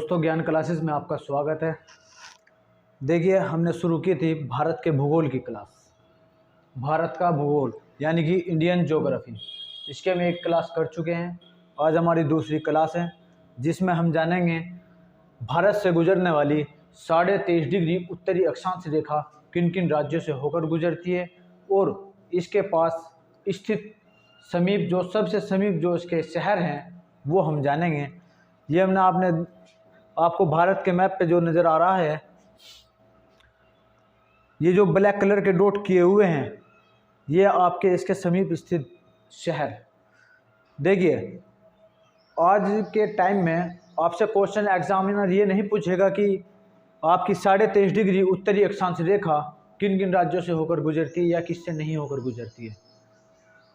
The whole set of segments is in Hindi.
दोस्तों, ज्ञान क्लासेस में आपका स्वागत है। देखिए, हमने शुरू की थी भारत के भूगोल की क्लास। भारत का भूगोल यानी कि इंडियन ज्योग्राफी, इसके हम एक क्लास कर चुके हैं। आज हमारी दूसरी क्लास है जिसमें हम जानेंगे भारत से गुजरने वाली 23.5 डिग्री उत्तरी अक्षांश रेखा किन किन राज्यों से होकर गुजरती है और इसके पास स्थित सबसे समीप जो इसके शहर हैं वो हम जानेंगे। ये हमने आपको भारत के मैप पे जो नज़र आ रहा है, ये जो ब्लैक कलर के डॉट किए हुए हैं, ये आपके इसके समीप स्थित शहर। देखिए, आज के टाइम में आपसे क्वेश्चन एग्जामिनर ये नहीं पूछेगा कि आपकी 23.5 डिग्री उत्तरी अक्षांश रेखा किन किन राज्यों से होकर गुजरती है या किससे नहीं होकर गुजरती है।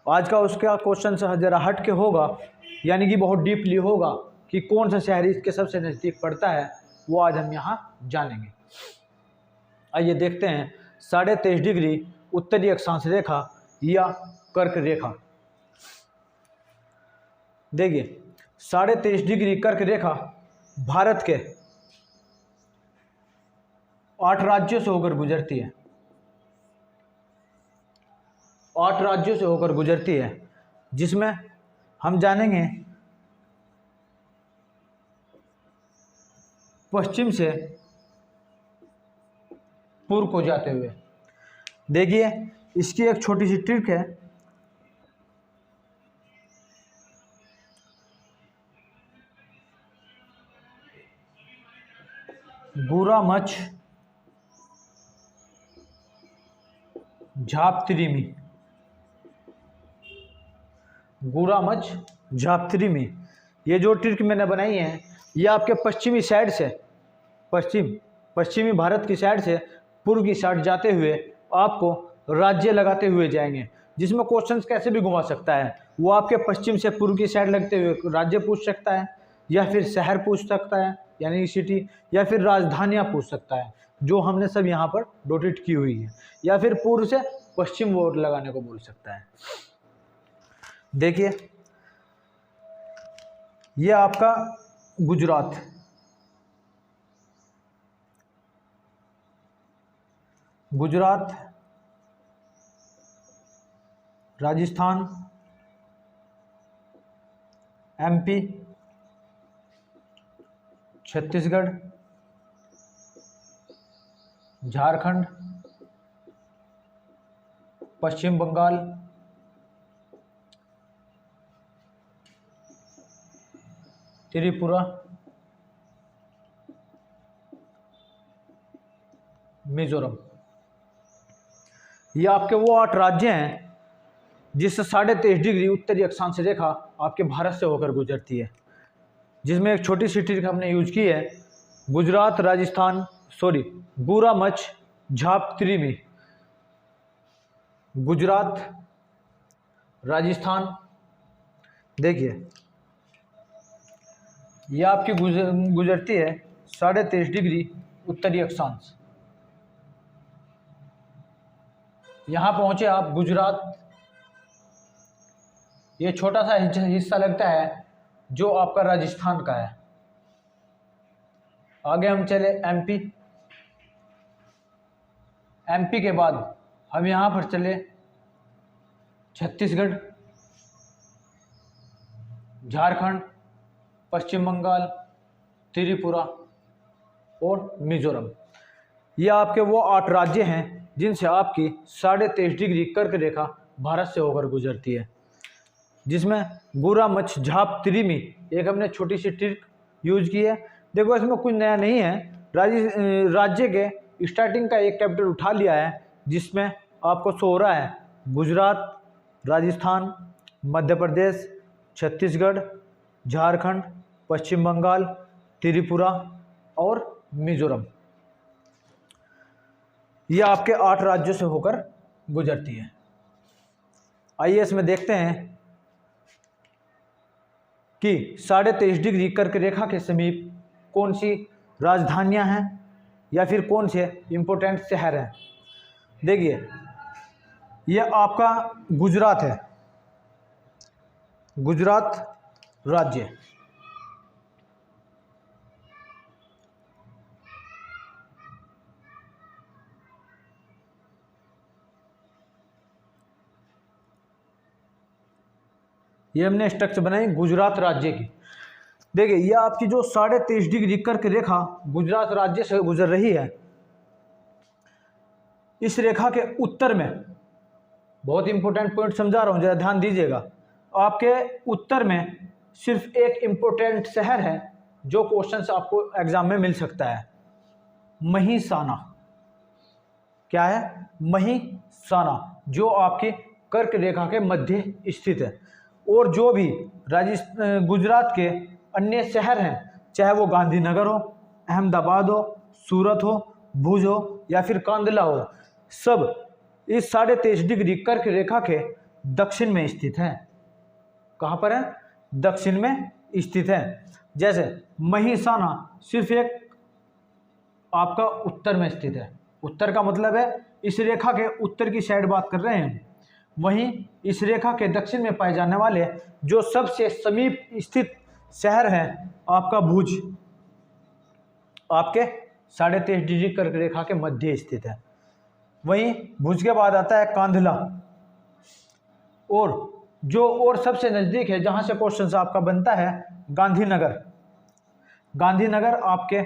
आज का उसका क्वेश्चन से ज़रा हट के होगा, यानी कि बहुत डीपली होगा कि कौन सा शहर इसके सबसे नज़दीक पड़ता है, वो आज हम यहाँ जानेंगे। आइए देखते हैं 23.5 डिग्री उत्तरी अक्षांश रेखा या कर्क रेखा। देखिए, 23.5 डिग्री कर्क रेखा भारत के 8 राज्यों से होकर गुजरती है। 8 राज्यों से होकर गुजरती है, जिसमें हम जानेंगे पश्चिम से पूर्व को जाते हुए। देखिए, इसकी एक छोटी सी ट्रिक है। गुरामच झापत्रिमी, गुरामच झापत्रिमी, ये जो ट्रिक मैंने बनाई है, ये आपके पश्चिमी साइड से पश्चिमी भारत की साइड से पूर्व की साइड जाते हुए आपको राज्य लगाते हुए जाएंगे, जिसमें क्वेश्चंस कैसे भी घुमा सकता है। वो आपके पश्चिम से पूर्व की साइड लगते हुए राज्य पूछ सकता है, या फिर शहर पूछ सकता है यानी सिटी, या फिर राजधानियाँ पूछ सकता है, जो हमने सब यहाँ पर डोटेट की हुई है, या फिर पूर्व से पश्चिम ओर लगाने को बोल सकता है। देखिए, ये आपका गुजरात, राजस्थान, एमपी, छत्तीसगढ़, झारखंड, पश्चिम बंगाल, त्रिपुरा, मिजोरम। ये आपके वो 8 राज्य हैं जिससे 23.5 डिग्री उत्तरी अक्षांश रेखा आपके भारत से होकर गुजरती है, जिसमें एक छोटी सी ट्रिक हमने यूज की है। गुरामच झापत्रिमी, गुजरात, राजस्थान। देखिए, ये आपकी गुजरती है 23.5 डिग्री उत्तरी अक्षांश। यहाँ पहुँचे आप गुजरात, ये छोटा सा हिस्सा लगता है जो आपका राजस्थान का है। आगे हम चले एमपी के बाद हम यहाँ पर चले छत्तीसगढ़, झारखंड, पश्चिम बंगाल, त्रिपुरा और मिजोरम। ये आपके वो 8 राज्य हैं जिनसे आपकी 23.5 डिग्री कर्क रेखा भारत से होकर गुजरती है, जिसमें गुरामच झापत्रिमी एक हमने छोटी सी ट्रिक यूज की है। देखो, इसमें कुछ नया नहीं है। राज्य के स्टार्टिंग का एक कैपिटल उठा लिया है, जिसमें आपको शो हो रहा है गुजरात, राजस्थान, मध्य प्रदेश, छत्तीसगढ़, झारखंड, पश्चिम बंगाल, त्रिपुरा और मिजोरम। ये आपके 8 राज्यों से होकर गुजरती है। आइए इसमें देखते हैं कि 23.5 डिग्री कर्क रेखा के समीप कौन सी राजधानियां हैं या फिर कौन से इम्पोर्टेंट शहर हैं। देखिए, यह आपका गुजरात है, गुजरात राज्य। ये हमने स्ट्रक्चर बनाई गुजरात राज्य की। देखिए ये आपकी जो 23.5 डिग्री कर्क रेखा गुजरात राज्य से गुजर रही है, इस रेखा के उत्तर में, बहुत इंपॉर्टेंट पॉइंट समझा रहा हूं, जरा ध्यान दीजिएगा। आपके उत्तर में सिर्फ एक इंपॉर्टेंट शहर है जो क्वेश्चन आपको एग्जाम में मिल सकता है, महिसाना। क्या है? महिसाना, जो आपकी कर्क रेखा के मध्य स्थित है। और जो भी गुजरात के अन्य शहर हैं, चाहे वो गांधीनगर हो, अहमदाबाद हो, सूरत हो, भुज हो या फिर कांदला हो, सब इस 23.5 डिग्री कर्क रेखा के दक्षिण में स्थित है। कहाँ पर है? दक्षिण में स्थित है। जैसे महिसाना सिर्फ एक आपका उत्तर में स्थित है। उत्तर का मतलब है इस रेखा के उत्तर की साइड बात कर रहे हैं। वहीं इस रेखा के दक्षिण में पाए जाने वाले जो सबसे समीप स्थित शहर है आपका भुज, आपके 23.5 डिग्री कर्क रेखा के मध्य स्थित है। वहीं भुज के बाद आता है कांधला, और जो और सबसे नजदीक है जहां से क्वेश्चन आपका बनता है गांधीनगर। गांधीनगर आपके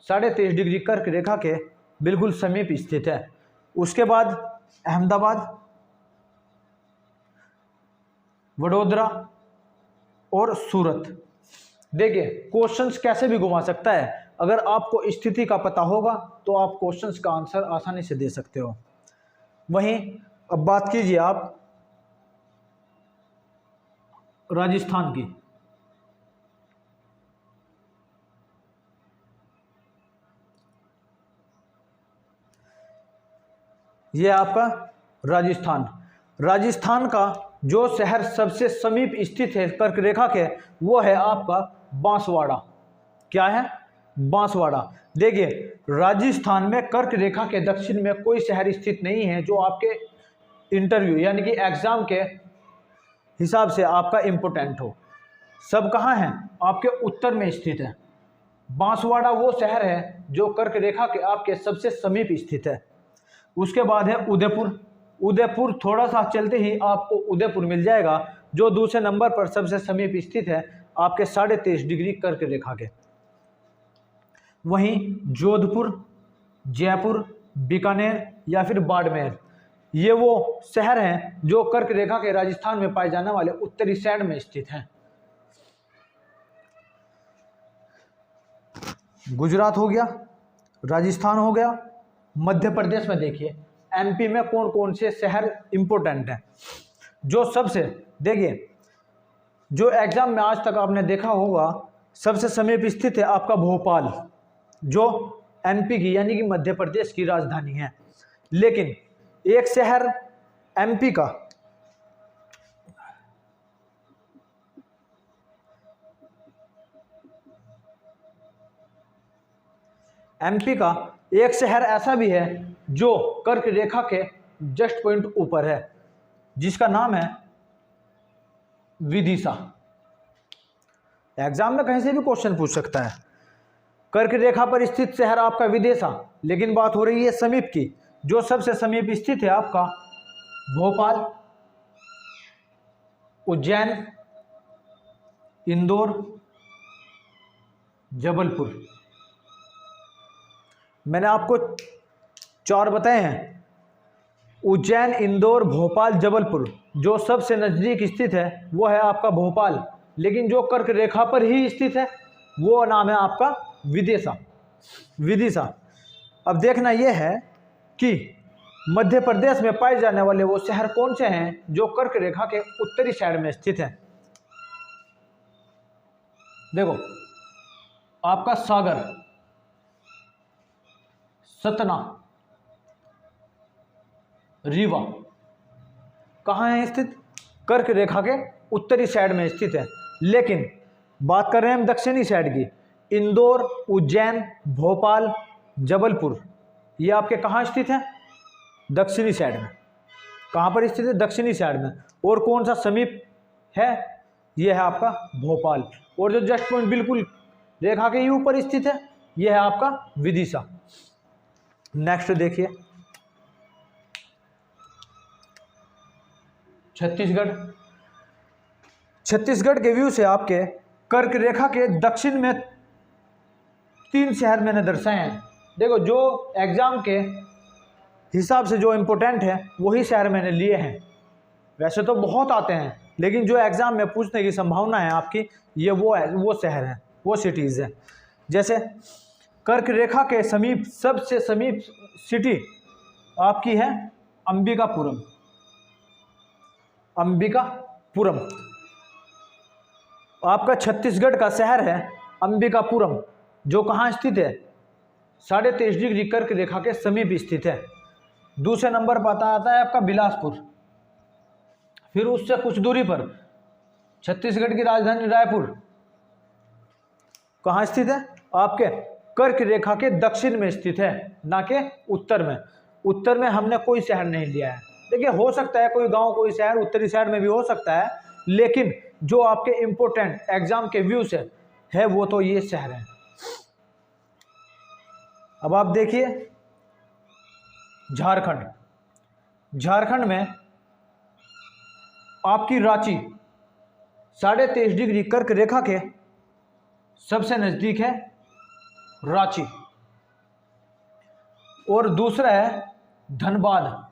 23.5 डिग्री कर्क रेखा के बिल्कुल समीप स्थित है। उसके बाद अहमदाबाद, वडोदरा और सूरत। देखिए क्वेश्चंस कैसे भी घुमा सकता है, अगर आपको स्थिति का पता होगा तो आप क्वेश्चंस का आंसर आसानी से दे सकते हो। वहीं अब बात कीजिए आप राजस्थान की। यह आपका राजस्थान। राजस्थान का जो शहर सबसे समीप स्थित है कर्क रेखा के, वो है आपका बांसवाड़ा। क्या है? बांसवाड़ा। देखिए राजस्थान में कर्क रेखा के दक्षिण में कोई शहर स्थित नहीं है जो आपके इंटरव्यू यानी कि एग्जाम के हिसाब से आपका इम्पोर्टेंट हो। सब कहाँ हैं? आपके उत्तर में स्थित है। बांसवाड़ा वो शहर है जो कर्क रेखा के आपके सबसे समीप स्थित है। उसके बाद है उदयपुर। उदयपुर थोड़ा सा चलते ही आपको उदयपुर मिल जाएगा, जो दूसरे नंबर पर सबसे समीप स्थित है आपके 23.5 डिग्री कर्क रेखा के। वहीं जोधपुर, जयपुर, बीकानेर या फिर बाड़मेर, ये वो शहर हैं जो कर्क रेखा के राजस्थान में पाए जाने वाले उत्तरी साइड में स्थित हैं। गुजरात हो गया, राजस्थान हो गया। मध्य प्रदेश में देखिए एमपी में कौन कौन से शहर इंपॉर्टेंट हैं। जो सबसे, देखिए जो एग्जाम में आज तक आपने देखा होगा सबसे समीप स्थित है आपका भोपाल, जो एमपी की यानी कि मध्य प्रदेश की राजधानी है। लेकिन एक शहर एमपी का एक शहर ऐसा भी है जो कर्क रेखा के जस्ट पॉइंट ऊपर है, जिसका नाम है विदिशा। एग्जाम में कहीं से भी क्वेश्चन पूछ सकता है। कर्क रेखा पर स्थित शहर आपका विदिशा, लेकिन बात हो रही है समीप की। जो सबसे समीप स्थित है आपका भोपाल, उज्जैन, इंदौर, जबलपुर। मैंने आपको 4 बताए हैं, उज्जैन, इंदौर, भोपाल, जबलपुर। जो सबसे नजदीक स्थित है वो है आपका भोपाल, लेकिन जो कर्क रेखा पर ही स्थित है वो नाम है आपका विदिशा। अब देखना यह है कि मध्य प्रदेश में पाए जाने वाले वो शहर कौन से हैं जो कर्क रेखा के उत्तरी साइड में स्थित हैं। देखो आपका सागर, सतना, रीवा कहाँ है स्थित? कर्क रेखा के उत्तरी साइड में स्थित है। लेकिन बात कर रहे हैं हम दक्षिणी साइड की। इंदौर, उज्जैन, भोपाल, जबलपुर, ये आपके कहाँ स्थित है? दक्षिणी साइड में। कहाँ पर स्थित है? दक्षिणी साइड में। और कौन सा समीप है? यह है आपका भोपाल। और जो जस्ट पॉइंट बिल्कुल रेखा के ही ऊपर स्थित है यह है आपका विदिशा। नेक्स्ट देखिए छत्तीसगढ़। छत्तीसगढ़ के व्यू से आपके कर्क रेखा के दक्षिण में 3 शहर मैंने दर्शाए हैं। देखो, जो एग्जाम के हिसाब से जो इम्पोर्टेंट है वही शहर मैंने लिए हैं। वैसे तो बहुत आते हैं, लेकिन जो एग्जाम में पूछने की संभावना है आपकी, ये वो शहर हैं, वो सिटीज़ हैं। जैसे कर्क रेखा के समीप सबसे समीप सिटी आपकी है अंबिकापुरम। अंबिकापुरम आपका छत्तीसगढ़ का शहर है अंबिकापुरम, जो कहाँ स्थित है? 23.5 डिग्री कर्क रेखा के समीप स्थित है। दूसरे नंबर पर आता है आपका बिलासपुर। फिर उससे कुछ दूरी पर छत्तीसगढ़ की राजधानी रायपुर कहाँ स्थित है? आपके कर्क रेखा के दक्षिण में स्थित है, ना कि उत्तर में। उत्तर में हमने कोई शहर नहीं लिया है। देखिए, हो सकता है कोई गांव, कोई शहर उत्तरी साइड में भी हो सकता है, लेकिन जो आपके इंपोर्टेंट एग्जाम के व्यू से है वो तो ये शहर है। अब आप देखिए झारखंड। झारखंड में आपकी रांची 23.5 डिग्री कर्क रेखा के सबसे नजदीक है रांची। और दूसरा है धनबाद।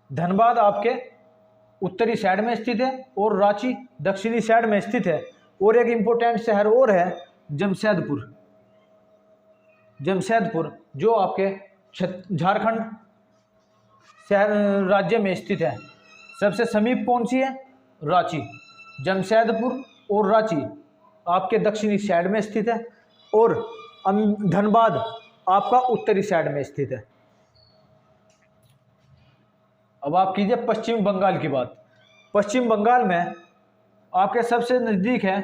धनबाद आपके उत्तरी साइड में स्थित है और रांची दक्षिणी साइड में स्थित है। और एक इंपॉर्टेंट शहर और है जमशेदपुर। जमशेदपुर जो आपके झारखंड शहर राज्य में स्थित है। सबसे समीप कौन सी है? रांची। जमशेदपुर और रांची आपके दक्षिणी साइड में स्थित है और धनबाद आपका उत्तरी साइड में स्थित है। अब आप कीजिए पश्चिम बंगाल की बात। पश्चिम बंगाल में आपके सबसे नज़दीक है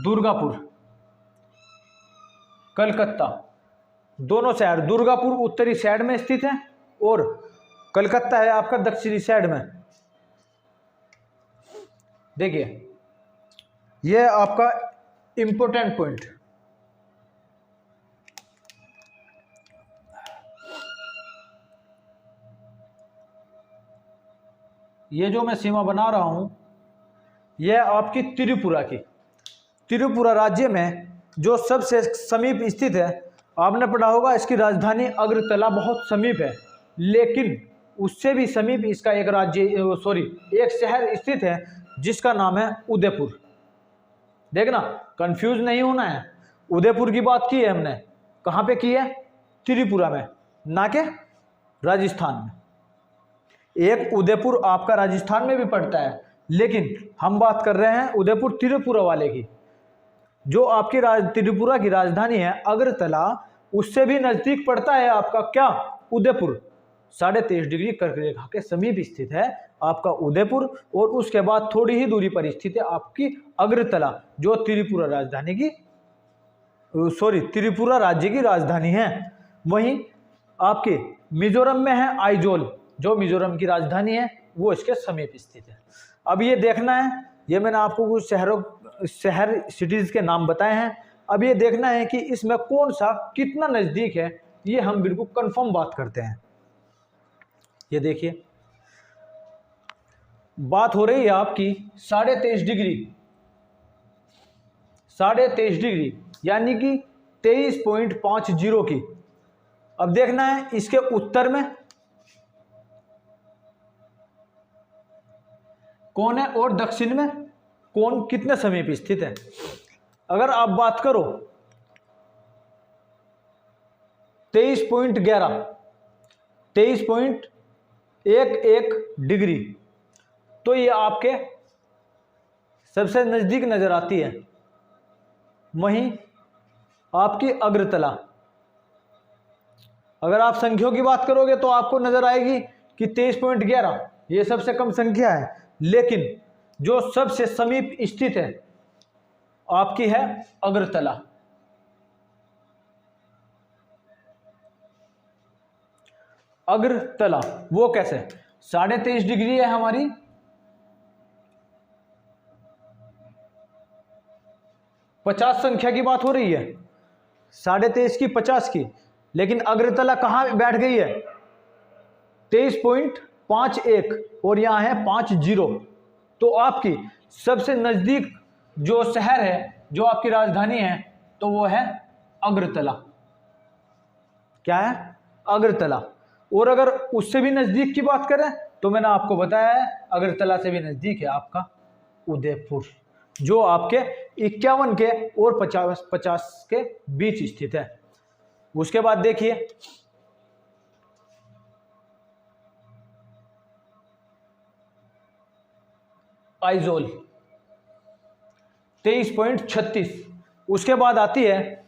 दुर्गापुर, कलकत्ता। दोनों शहर, दुर्गापुर उत्तरी साइड में स्थित है और कलकत्ता है आपका दक्षिणी साइड में। देखिए, यह आपका इंपॉर्टेंट पॉइंट। ये जो मैं सीमा बना रहा हूं, यह आपकी त्रिपुरा की। त्रिपुरा राज्य में जो सबसे समीप स्थित है, आपने पढ़ा होगा इसकी राजधानी अगरतला बहुत समीप है, लेकिन उससे भी समीप इसका एक एक शहर स्थित है जिसका नाम है उदयपुर। देखना, कंफ्यूज नहीं होना है। उदयपुर की बात की है हमने, कहाँ पे की है? त्रिपुरा में, ना के राजस्थान में। एक उदयपुर आपका राजस्थान में भी पड़ता है, लेकिन हम बात कर रहे हैं उदयपुर त्रिपुरा वाले की। जो आपकी त्रिपुरा की राजधानी है अगरतला, उससे भी नजदीक पड़ता है आपका क्या? उदयपुर। 23.5 डिग्री कर्क रेखा के समीप स्थित है आपका उदयपुर। और उसके बाद थोड़ी ही दूरी पर स्थित है आपकी अगरतला, जो त्रिपुरा राज्य की राजधानी है। वहीं आपके मिजोरम में है आइजोल, जो मिजोरम की राजधानी है, वो इसके समीप स्थित है। अब ये देखना है, ये मैंने आपको कुछ शहर सिटीज के नाम बताए हैं। अब ये देखना है कि इसमें कौन सा कितना नजदीक है, ये हम बिल्कुल कंफर्म बात करते हैं। ये देखिए, बात हो रही है आपकी 23.5 डिग्री, 23.5 डिग्री यानी कि 23.50 की। अब देखना है इसके उत्तर में कौन है और दक्षिण में कौन कितने समीप स्थित है। अगर आप बात करो 23.11, 23.11 डिग्री, तो ये आपके सबसे नजदीक नजर आती है। वहीं आपकी अगरतला, अगर आप संख्याओं की बात करोगे तो आपको नजर आएगी कि 23.11 ये सबसे कम संख्या है, लेकिन जो सबसे समीप स्थित है आपकी है अगरतला। अगरतला वो कैसे? 23.5 डिग्री है हमारी, पचास संख्या की बात हो रही है, 23.5 की 50 की, लेकिन अगरतला कहां बैठ गई है? 23.51 और यहां है 50। तो आपकी सबसे नज़दीक जो शहर है, जो आपकी राजधानी है, तो वो है अगरतला। क्या है? अगरतला। और अगर उससे भी नज़दीक की बात करें तो मैंने आपको बताया है अगरतला से भी नज़दीक है आपका उदयपुर, जो आपके 51 के और 50 के बीच स्थित है। उसके बाद देखिए आइजोल 23.36। उसके बाद आती है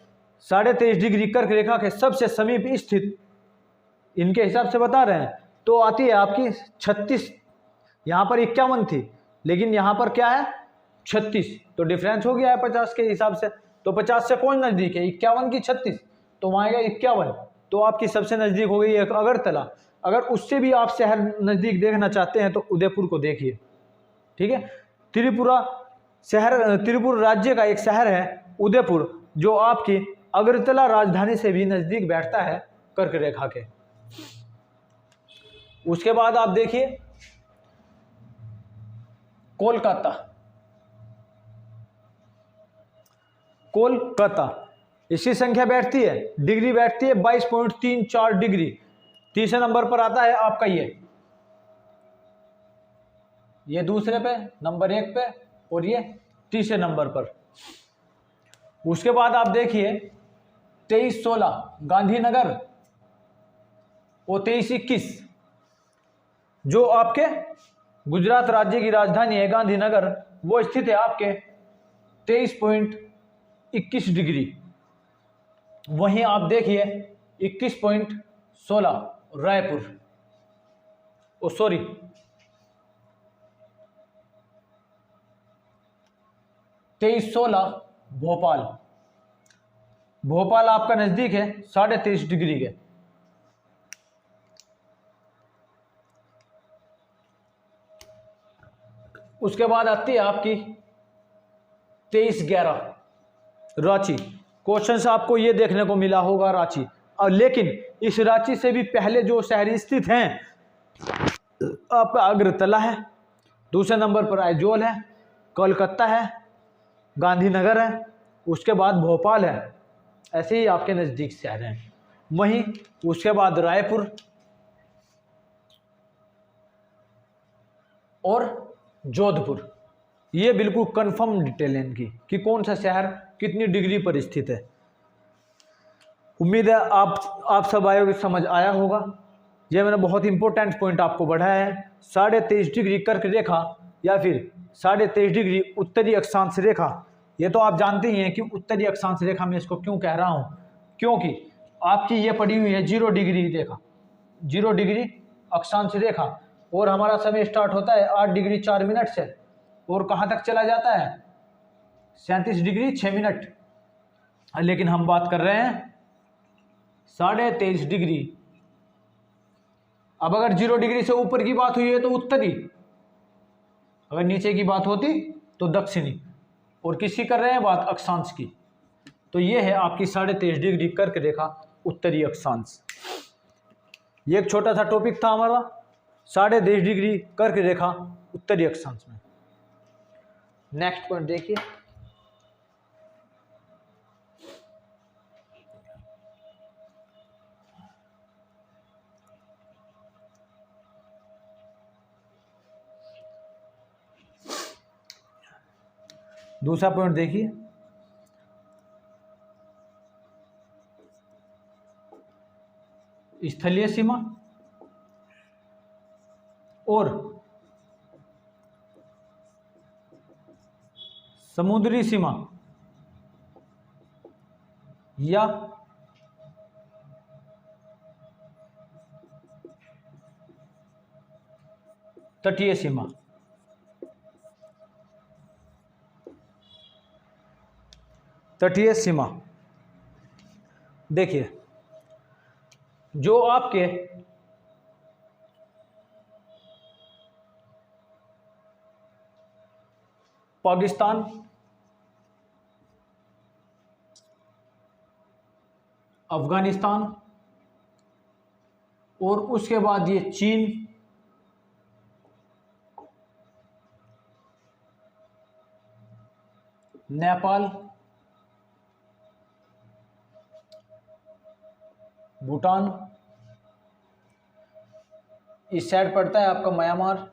23.5 डिग्री कर्क रेखा के सबसे समीप स्थित, इनके हिसाब से बता रहे हैं, तो आती है आपकी 36। यहां पर 51 थी लेकिन यहां पर क्या है 36, तो डिफरेंस हो गया है 50 के हिसाब से। तो 50 से कौन नजदीक है? 51 की 36, तो वहां आएगा 51, तो आपकी सबसे नजदीक हो गई है अगरतला। अगर उससे भी आप शहर नजदीक देखना चाहते हैं तो उदयपुर को देखिए। ठीक है, त्रिपुरा शहर, त्रिपुर राज्य का एक शहर है उदयपुर, जो आपकी अगरतला राजधानी से भी नजदीक बैठता है कर्क रेखा के। उसके बाद आप देखिए कोलकाता। कोलकाता इसकी संख्या बैठती है, डिग्री बैठती है 22.34 डिग्री। तीसरे नंबर पर आता है आपका ये दूसरे पे, नंबर 1 पे, और ये तीसरे नंबर पर। उसके बाद आप देखिए 2316 गांधीनगर और 2321 जो आपके गुजरात राज्य की राजधानी है गांधीनगर, वो स्थित है आपके 23.21 डिग्री। वहीं आप देखिए 21.16 रायपुर, ओ सॉरी 2316 भोपाल। भोपाल आपका नजदीक है 23.5 डिग्री के। उसके बाद आती है आपकी 2311 रांची। क्वेश्चन आपको ये देखने को मिला होगा रांची, और लेकिन इस रांची से भी पहले जो शहर स्थित हैं आपका अगरतला है, दूसरे नंबर पर आइजोल है, कोलकाता है, गांधीनगर है, उसके बाद भोपाल है। ऐसे ही आपके नज़दीक शहर हैं। वहीं उसके बाद रायपुर और जोधपुर। ये बिल्कुल कंफर्म डिटेल है इनकी कि कौन सा शहर कितनी डिग्री पर स्थित है। उम्मीद है आप सब आयोगे समझ आया होगा। ये मैंने बहुत इंपॉर्टेंट पॉइंट आपको बढ़ाया है। 23.5 डिग्री कर्क रेखा या फिर 23.5 डिग्री उत्तरी अक्षांश रेखा। ये तो आप जानते ही हैं कि उत्तरी अक्षांश रेखा में इसको क्यों कह रहा हूं, क्योंकि आपकी ये पड़ी हुई है 0 डिग्री रेखा, 0 डिग्री अक्षांश रेखा, और हमारा समय स्टार्ट होता है 8 डिग्री 4 मिनट से और कहाँ तक चला जाता है 37 डिग्री 6 मिनट। लेकिन हम बात कर रहे हैं 23.5 डिग्री। अब अगर 0 डिग्री से ऊपर की बात हुई है तो उत्तरी, अगर नीचे की बात होती तो दक्षिणी, और किसकी कर रहे हैं बात? अक्षांश की। तो ये है आपकी 23.5 डिग्री कर्क रेखा उत्तरी अक्षांश। ये एक छोटा सा टॉपिक था हमारा 23.5 डिग्री कर्क रेखा उत्तरी अक्षांश में। नेक्स्ट पॉइंट देखिए दूसरा पॉइंट देखिए स्थलीय सीमा और समुद्री सीमा या तटीय सीमा। तटीय सीमा देखिए, जो आपके पाकिस्तान, अफगानिस्तान और उसके बाद ये चीन, नेपाल, भूटान, इस साइड पड़ता है आपका म्यांमार,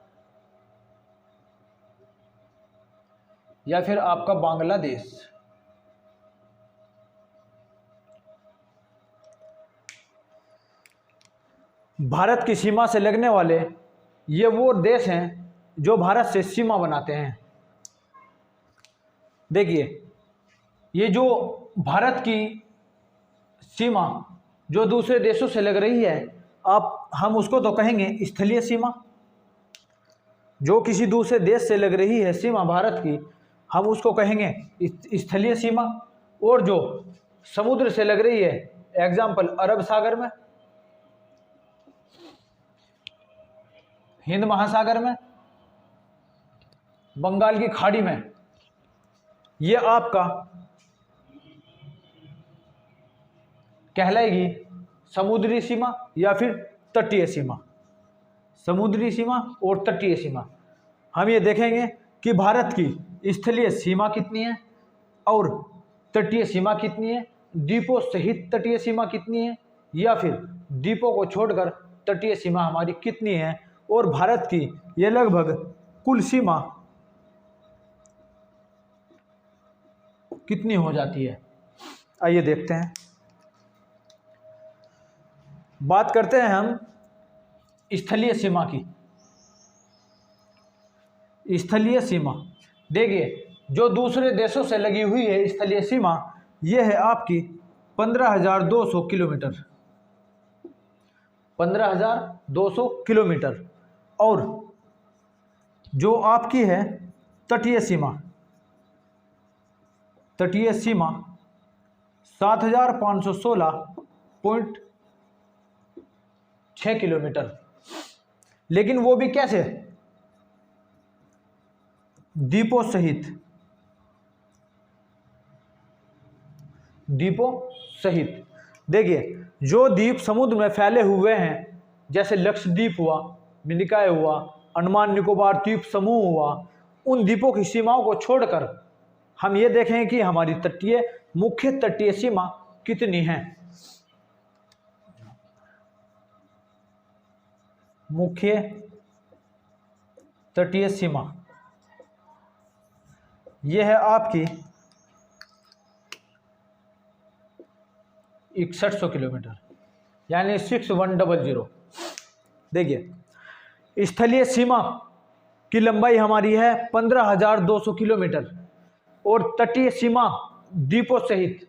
या फिर आपका बांग्लादेश। भारत की सीमा से लगने वाले ये वो देश हैं जो भारत से सीमा बनाते हैं। देखिए, ये जो भारत की सीमा जो दूसरे देशों से लग रही है, हम उसको तो कहेंगे स्थलीय सीमा। जो किसी दूसरे देश से लग रही है सीमा भारत की, हम उसको कहेंगे स्थलीय सीमा। और जो समुद्र से लग रही है, एग्जाम्पल अरब सागर में, हिंद महासागर में, बंगाल की खाड़ी में, ये आपका कहलाएगी समुद्री सीमा या फिर तटीय सीमा। समुद्री सीमा और तटीय सीमा। हम ये देखेंगे कि भारत की स्थलीय सीमा कितनी है और तटीय सीमा कितनी है, द्वीपों सहित तटीय सीमा कितनी है, या फिर द्वीपों को छोड़कर तटीय सीमा हमारी कितनी है, और भारत की ये लगभग कुल सीमा कितनी हो जाती है। आइए देखते हैं। बात करते हैं हम स्थलीय सीमा की। स्थलीय सीमा, देखिए, जो दूसरे देशों से लगी हुई है स्थलीय सीमा, यह है आपकी 15,200 किलोमीटर। 15,200 किलोमीटर। और जो आपकी है तटीय सीमा, तटीय सीमा 7,516.6 किलोमीटर। लेकिन वो भी कैसे, द्वीपों सहित। द्वीपों सहित। देखिए, जो द्वीप समुद्र में फैले हुए हैं, जैसे लक्षद्वीप हुआ, मिनिकॉय हुआ, अंडमान निकोबार द्वीप समूह हुआ, उन द्वीपों की सीमाओं को छोड़कर हम ये देखें कि हमारी तटीय, मुख्य तटीय सीमा कितनी है। मुख्य तटीय सीमा यह है आपकी 6100 किलोमीटर, यानी 6100। देखिए, स्थलीय सीमा की लंबाई हमारी है 15,200 किलोमीटर और तटीय सीमा द्वीपों सहित,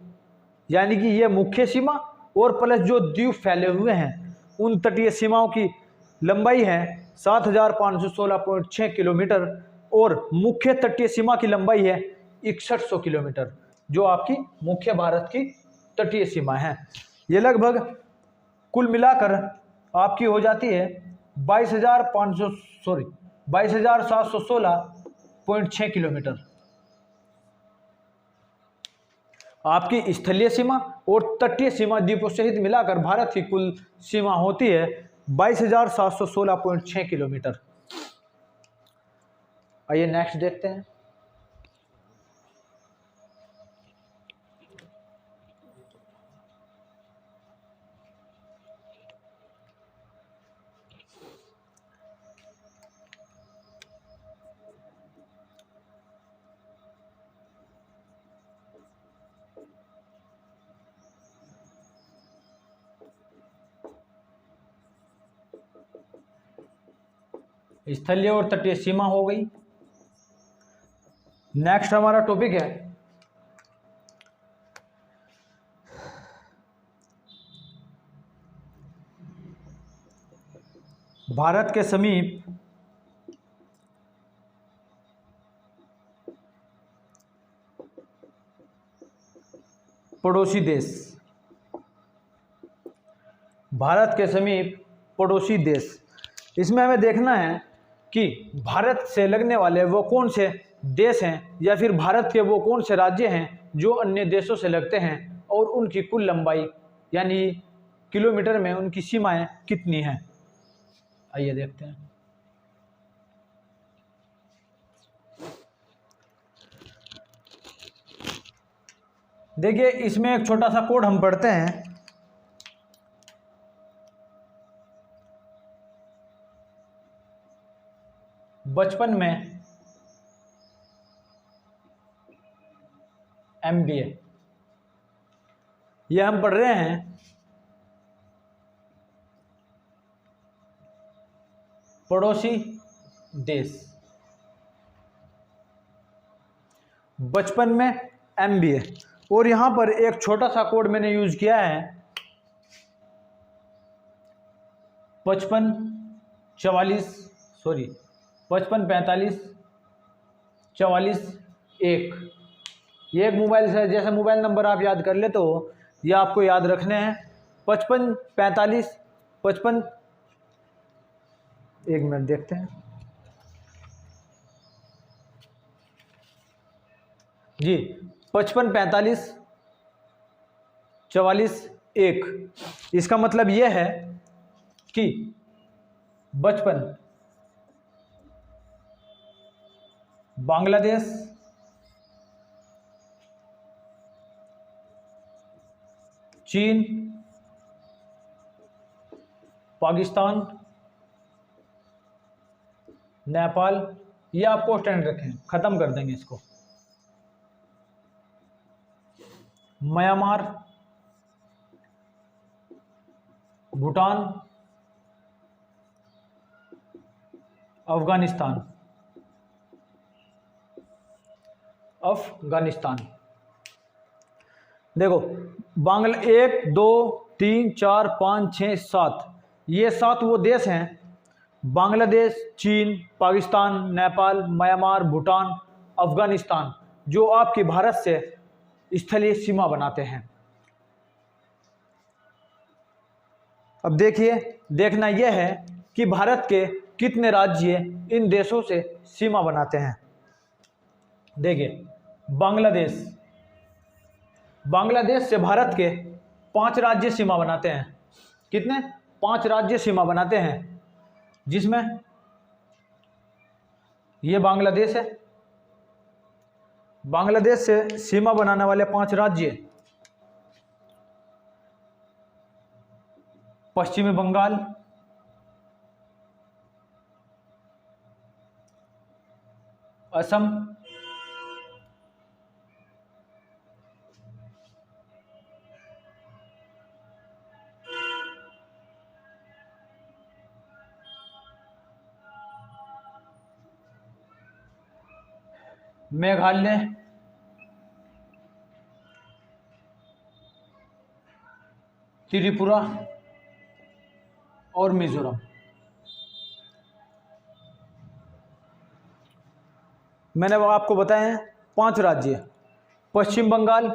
यानी कि यह मुख्य सीमा और प्लस जो द्वीप फैले हुए हैं, उन तटीय सीमाओं की लंबाई है 7,516.6 किलोमीटर और मुख्य तटीय सीमा की लंबाई है 6100 किलोमीटर, जो आपकी मुख्य भारत की तटीय सीमा है। ये लगभग कुल मिलाकर आपकी हो जाती है 22,716.6 किलोमीटर। आपकी स्थलीय सीमा और तटीय सीमा द्वीपों सहित मिलाकर भारत की कुल सीमा होती है 22,716.6 किलोमीटर। आइए नेक्स्ट देखते हैं। स्थलीय और तटीय सीमा हो गई। नेक्स्ट हमारा टॉपिक है भारत के समीप पड़ोसी देश। भारत के समीप पड़ोसी देश, इसमें हमें देखना है कि भारत से लगने वाले वो कौन से देश हैं, या फिर भारत के वो कौन से राज्य हैं जो अन्य देशों से लगते हैं, और उनकी कुल लंबाई यानी किलोमीटर में उनकी सीमाएं कितनी हैं। आइए देखते हैं। देखिए इसमें एक छोटा सा कोड हम पढ़ते हैं। बचपन में MBA, ये हम पढ़ रहे हैं पड़ोसी देश। बचपन में MBA, और यहां पर एक छोटा सा कोड मैंने यूज किया है 55 45 44 1। ये एक मोबाइल से जैसे मोबाइल नंबर आप याद कर ले तो ये आपको याद रखने हैं 55 45 55। एक मिनट देखते हैं जी, 55 45 44 1। इसका मतलब यह है कि बचपन बांग्लादेश, चीन, पाकिस्तान, नेपाल, ये आपको स्टैंड रखें, खत्म कर देंगे इसको। म्यांमार, भूटान, अफगानिस्तान देखो बांग्ला 1 2 3 4 5 6 7, ये 7 वो देश हैं बांग्लादेश, चीन, पाकिस्तान, नेपाल, म्यांमार, भूटान, अफगानिस्तान, जो आपके भारत से स्थलीय सीमा बनाते हैं। अब देखिए, देखना यह है कि भारत के कितने राज्य इन देशों से सीमा बनाते हैं। देखिए बांग्लादेश से भारत के 5 राज्य सीमा बनाते हैं। कितने? 5 राज्य सीमा बनाते हैं, जिसमें ये बांग्लादेश है। बांग्लादेश से सीमा बनाने वाले 5 राज्य: पश्चिमी बंगाल, असम, मेघालय, त्रिपुरा और मिजोरम। मैंने वो आपको बताए हैं 5 राज्य। पश्चिम बंगाल,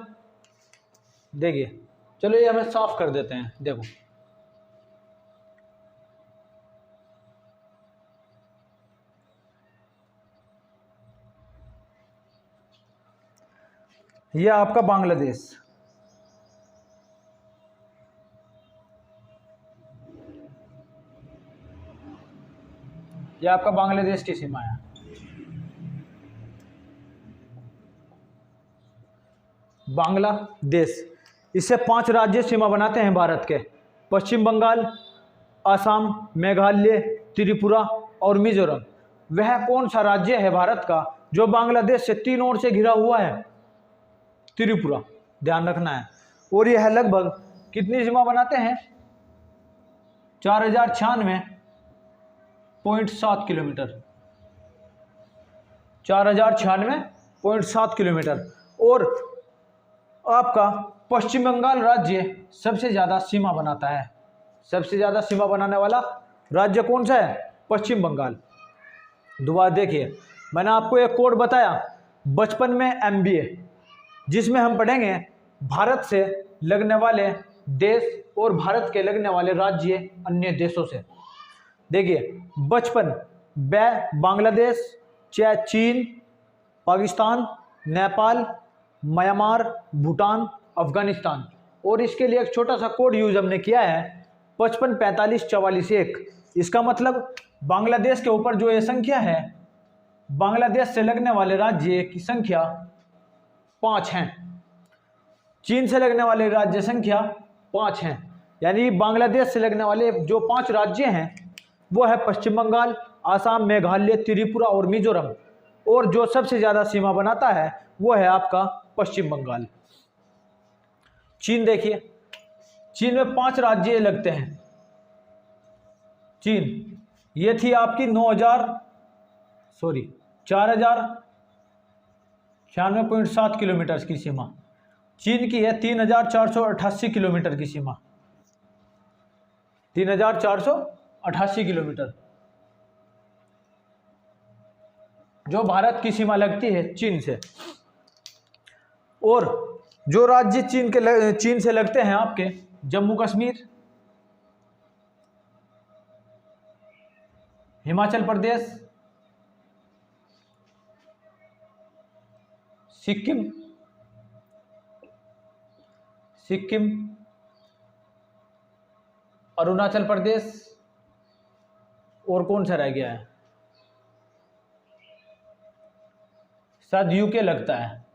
देखिए चलो ये हमें साफ कर देते हैं। देखो ये आपका बांग्लादेश, ये आपका बांग्लादेश की सीमा है। बांग्लादेश, इससे 5 राज्य सीमा बनाते हैं भारत के: पश्चिम बंगाल, असम, मेघालय, त्रिपुरा और मिजोरम। वह कौन सा राज्य है भारत का जो बांग्लादेश से 3 ओर से घिरा हुआ है? त्रिपुरा, ध्यान रखना है। और यह लगभग कितनी सीमा बनाते हैं? 4096.7 किलोमीटर, 4096.7 किलोमीटर। और आपका पश्चिम बंगाल राज्य सबसे ज़्यादा सीमा बनाता है। सबसे ज़्यादा सीमा बनाने वाला राज्य कौन सा है? पश्चिम बंगाल। दोबारा देखिए, मैंने आपको एक कोड बताया बचपन में MBA, जिसमें हम पढ़ेंगे भारत से लगने वाले देश और भारत के लगने वाले राज्य अन्य देशों से। देखिए बचपन बांग्लादेश, चीन, पाकिस्तान, नेपाल, म्यांमार, भूटान, अफगानिस्तान। और इसके लिए एक छोटा सा कोड यूज हमने किया है 55 45 44 1। इसका मतलब बांग्लादेश के ऊपर जो ये संख्या है, बांग्लादेश से लगने वाले राज्य की संख्या 5 हैं। चीन से लगने वाले राज्य संख्या 5 हैं, यानी बांग्लादेश से लगने वाले जो 5 राज्य हैं वो है पश्चिम बंगाल, आसाम, मेघालय, त्रिपुरा और मिजोरम। और जो सबसे ज़्यादा सीमा बनाता है वो है आपका पश्चिम बंगाल। चीन देखिए, चीन में 5 राज्य लगते हैं। चीन ये थी आपकी 4096.7 किलोमीटर की सीमा। चीन की है 3488 किलोमीटर की सीमा, 3488 किलोमीटर जो भारत की सीमा लगती है चीन से। और जो राज्य चीन से लगते हैं आपके जम्मू कश्मीर, हिमाचल प्रदेश, सिक्किम, अरुणाचल प्रदेश, और कौन सा रह गया है, शायद यूके लगता है,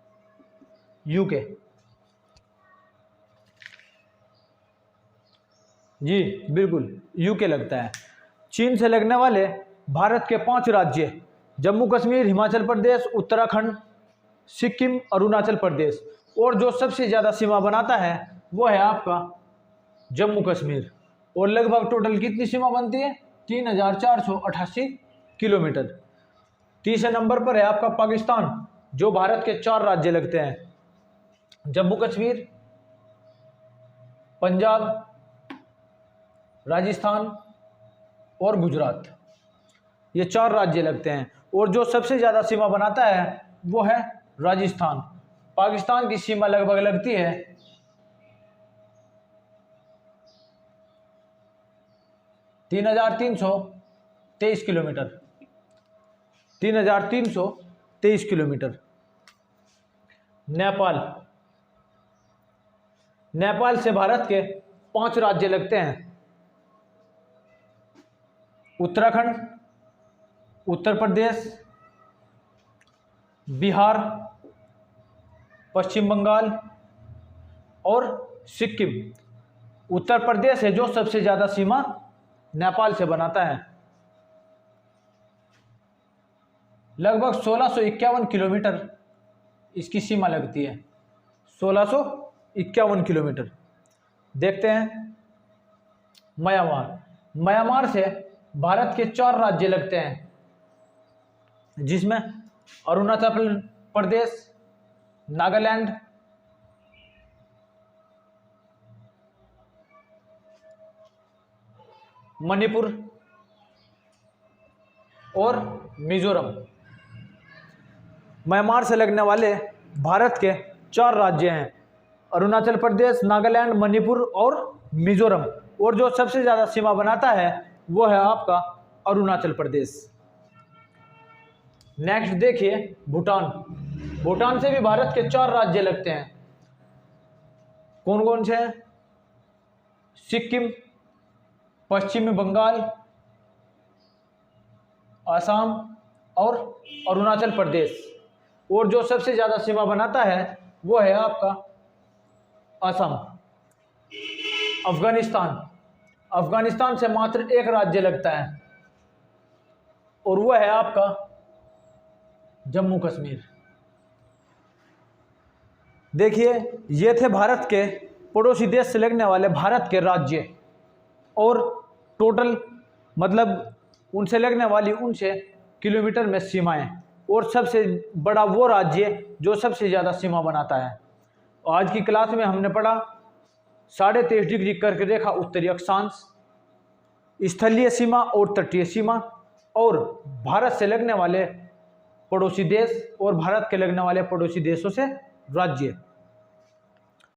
यूके जी बिल्कुल यूके लगता है। चीन से लगने वाले भारत के 5 राज्य जम्मू कश्मीर, हिमाचल प्रदेश, उत्तराखंड, सिक्किम, अरुणाचल प्रदेश। और जो सबसे ज़्यादा सीमा बनाता है वो है आपका जम्मू कश्मीर। और लगभग टोटल कितनी सीमा बनती है? 3488 किलोमीटर। तीसरे नंबर पर है आपका पाकिस्तान, जो भारत के 4 राज्य लगते हैं, जम्मू कश्मीर, पंजाब, राजस्थान और गुजरात। ये 4 राज्य लगते हैं। और जो सबसे ज़्यादा सीमा बनाता है वो है राजस्थान। पाकिस्तान की सीमा लगभग लगती है 3323 किलोमीटर, 3323 किलोमीटर। नेपाल से भारत के 5 राज्य लगते हैं, उत्तराखंड, उत्तर प्रदेश, बिहार, पश्चिम बंगाल और सिक्किम। उत्तर प्रदेश है जो सबसे ज़्यादा सीमा नेपाल से बनाता है, लगभग 1651 किलोमीटर इसकी सीमा लगती है, 1651 किलोमीटर। देखते हैं म्यांमार से भारत के 4 राज्य लगते हैं, जिसमें अरुणाचल प्रदेश, नागालैंड, मणिपुर और मिजोरम। म्यांमार से लगने वाले भारत के 4 राज्य हैं, अरुणाचल प्रदेश, नागालैंड, मणिपुर और मिजोरम। और जो सबसे ज़्यादा सीमा बनाता है वो है आपका अरुणाचल प्रदेश। नेक्स्ट देखिए भूटान से भी भारत के 4 राज्य लगते हैं। कौन कौन से हैं? सिक्किम, पश्चिमी बंगाल, आसाम और अरुणाचल प्रदेश। और जो सबसे ज़्यादा सीमा बनाता है वो है आपका असम। अफगानिस्तान से मात्र 1 राज्य लगता है और वो है आपका जम्मू कश्मीर। देखिए ये थे भारत के पड़ोसी देश से लगने वाले भारत के राज्य, और टोटल मतलब उनसे लगने वाली उनसे किलोमीटर में सीमाएं। और सबसे बड़ा वो राज्य जो सबसे ज़्यादा सीमा बनाता है। आज की क्लास में हमने पढ़ा 23.5 डिग्री कर्क रेखा उत्तरी अक्षांश, स्थलीय सीमा और तटीय सीमा, और भारत से लगने वाले पड़ोसी देश और भारत के लगने वाले पड़ोसी देशों से राज्य।